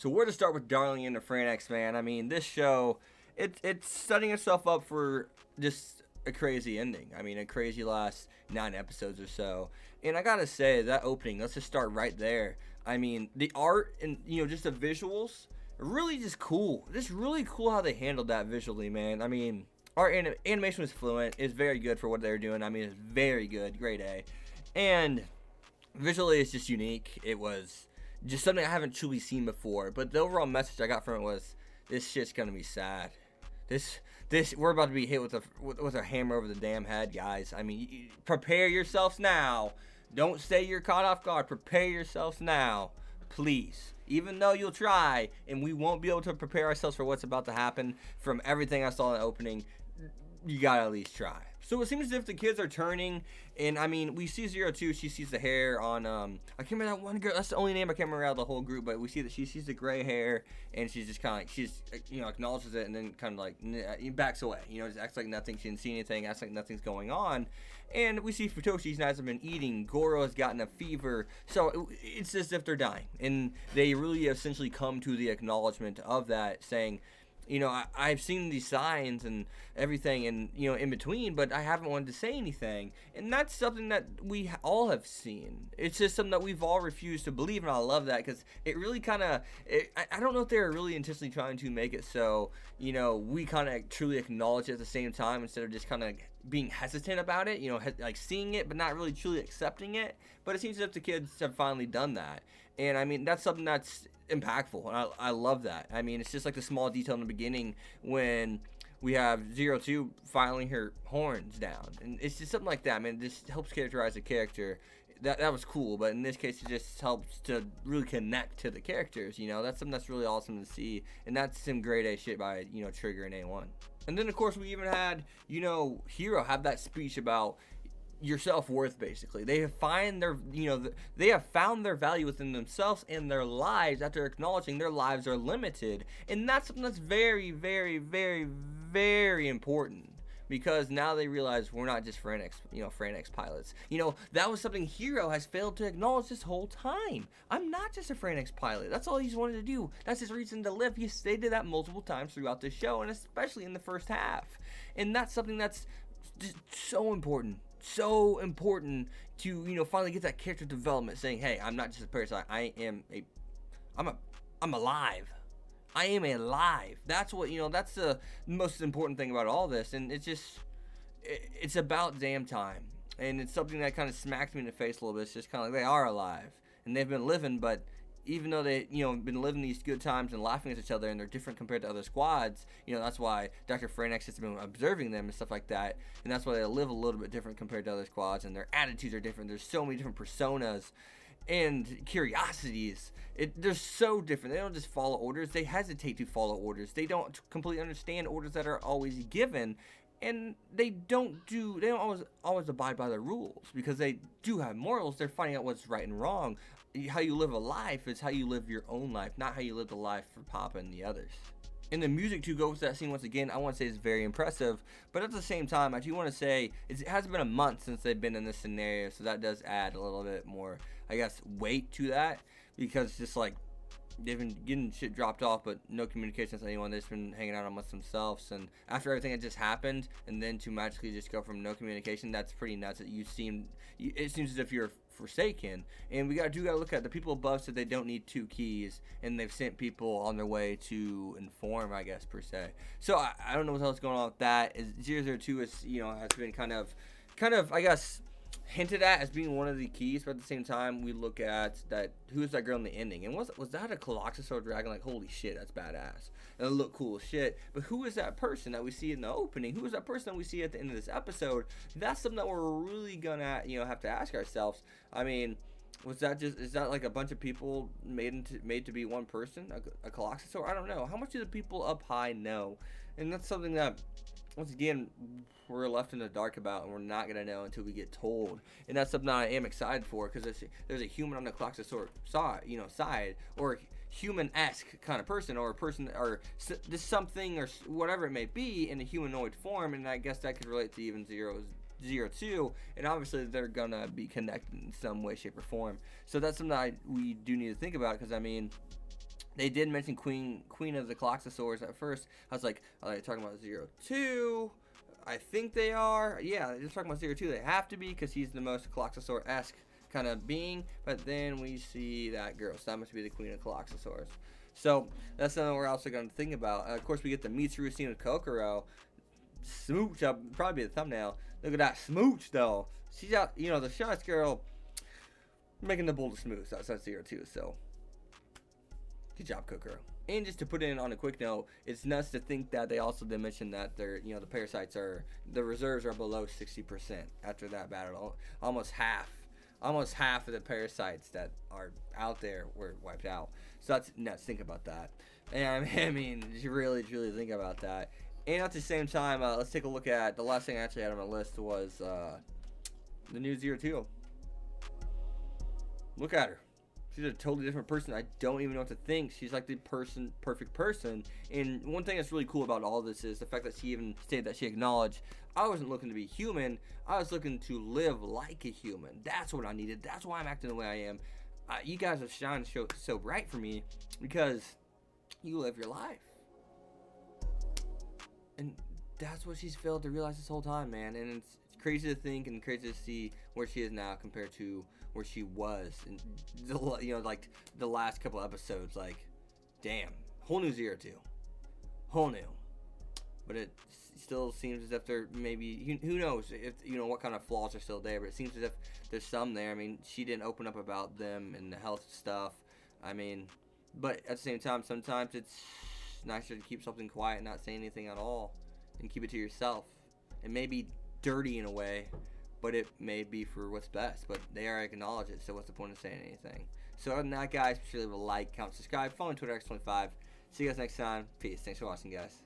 So where to start with Darling and the FranXX, man? I mean, this show, it's setting itself up for just a crazy ending. I mean, a crazy last 9 episodes or so. And I gotta say, that opening, let's just start right there. I mean, the art and, just the visuals, really just cool. Just really cool how they handled that visually, man. I mean, our animation was fluent. It's very good for what they're doing. I mean, it's very good. Grade A. And visually, it's just unique. It was just something I haven't truly seen before. But the overall message I got from it was, this shit's gonna be sad. We're about to be hit with a hammer over the damn head, guys. I mean, prepare yourselves now. Don't say you're caught off guard. Prepare yourselves now, please. Even though you'll try, and we won't be able to prepare ourselves for what's about to happen from everything I saw in the opening, you gotta at least try. So it seems as if the kids are turning, and I mean, we see 02, she sees the hair on, I can't remember that one girl, that's the only name I can't remember out of the whole group, but we see that she sees the gray hair, and she's just kind of like, she's, acknowledges it, and then kind of like, backs away, just acts like nothing, she didn't see anything, acts like nothing's going on. And we see Futoshi's knives have been eating, Goro has gotten a fever, so it's as if they're dying, and they really essentially come to the acknowledgement of that, saying, I've seen these signs and everything and, in between, but I haven't wanted to say anything. And that's something that we all have seen. It's just something that we've all refused to believe, and I love that because it really kind of, I don't know if they're really intentionally trying to make it so, we kind of truly acknowledge it at the same time instead of just kind of being hesitant about it, like seeing it but not really truly accepting it. But it seems as if the kids have finally done that. And I mean, that's something that's impactful, and I love that. I mean, it's just like the small detail in the beginning when we have 02 filing her horns down, and it's just something like that, man. It just helps characterize the character. That was cool, but in this case, it just helps to really connect to the characters. That's something that's really awesome to see, and that's some grade A shit by Trigger and A1. And then of course we even had Hiro have that speech about your self-worth. Basically, they have found their value within themselves and their lives after acknowledging their lives are limited. And that's something that's very, very, very, very important, because now they realize we're not just FranXX pilots. That was something Hiro has failed to acknowledge this whole time. I'm not just a FranXX pilot. That's all he's wanted to do. That's his reason to live. He stated that multiple times throughout the show, and especially in the first half. And that's something that's just so important. So important to finally get that character development, saying, hey, I'm not just a parasite, I'm alive. I am alive. That's what that's the most important thing about all this. And it's about damn time, and it's something that kind of smacks me in the face a little bit. It's just kind of like, they are alive and they've been living, but even though they, been living these good times and laughing at each other, and they're different compared to other squads, that's why Dr. FranXX has been observing them and stuff like that, and that's why they live a little bit different compared to other squads, and their attitudes are different. There's so many different personas and curiosities. They're so different. They don't just follow orders. They hesitate to follow orders. They don't completely understand orders that are always given. And they don't always abide by the rules, because they do have morals. They're finding out what's right and wrong. How you live a life is how you live your own life, not how you live the life for Papa and the others. And the music to go with that scene, once again, I want to say is very impressive, but at the same time, I do want to say it hasn't been a month since they've been in this scenario, so that does add a little bit more, I guess, weight to that, because it's just like they've been getting shit dropped off, but no communication with anyone. They've just been hanging out amongst themselves, and after everything that just happened, and then to magically just go from no communication, that's pretty nuts. That it seems as if you're forsaken. And we gotta look at the people above said they don't need 2 keys, and they've sent people on their way to inform, I guess, per se. So I don't know what else is going on with that. 002 is has been kind of I guess hinted at as being one of the keys, but at the same time we look at that, who's that girl in the ending, and was that a Coloxosaur dragon? Like, holy shit, that's badass, and it looked cool as shit. But who is that person that we see in the opening? Who is that person that we see at the end of this episode? That's something that we're really gonna have to ask ourselves. I mean, is that like a bunch of people made to be one person, a Coloxosaur? I don't know. How much do the people up high know? And that's something that, once again, we're left in the dark about, and we're not going to know until we get told. And that's something I am excited for, because there's a human on the Coloxosaur side, or human-esque kind of person, or a person, or just something, or whatever it may be, in a humanoid form. And I guess that could relate to even 02, and obviously they're gonna be connected in some way, shape, or form. So that's something we do need to think about, because I mean, They did mention Queen of the Cloxosaurs at first. I was like, are they talking about 02? I think they are. Yeah, they're talking about 02. They have to be, because he's the most Cloxosaur-esque kind of being. But then we see that girl, so that must be the Queen of Cloxosaurs. So that's something we're also going to think about. Of course, we get the Mitsuru scene with Kokoro. Smooch, probably be the thumbnail. Look at that smooch, though. She's out, you know, the shyest girl making the boldest moves outside 02. So good job, Kokoro. And just to put in on a quick note, it's nuts to think that they also did mention that they're, you know, the parasites are, the reserves are below 60% after that battle. Almost half of the parasites that are out there were wiped out. So that's nuts. Think about that. And I mean, you really think about that. And at the same time, let's take a look at the last thing I actually had on my list was the new 02. Look at her. She's a totally different person. I don't even know what to think. She's like the perfect person. And one thing that's really cool about all this is the fact that she even stated that she acknowledged, I wasn't looking to be human. I was looking to live like a human. That's what I needed. That's why I'm acting the way I am. You guys have shined so bright for me because you live your life. And that's what she's failed to realize this whole time, man. And it's crazy to think and crazy to see where she is now compared to where she was, and you know, like the last couple episodes. Like, damn, whole new 02, whole new. But it still seems as if there maybe, who knows if, you know, what kind of flaws are still there. But it seems as if there's some there. I mean, she didn't open up about them and the health stuff. I mean, but at the same time, sometimes it's nicer to keep something quiet and not say anything at all, and keep it to yourself. It may be dirty in a way, but it may be for what's best. But they are acknowledge it, so what's the point of saying anything? So other than that, guys, be sure to leave a like, comment, subscribe, follow me on Twitter, X25. See you guys next time. Peace. Thanks for watching, guys.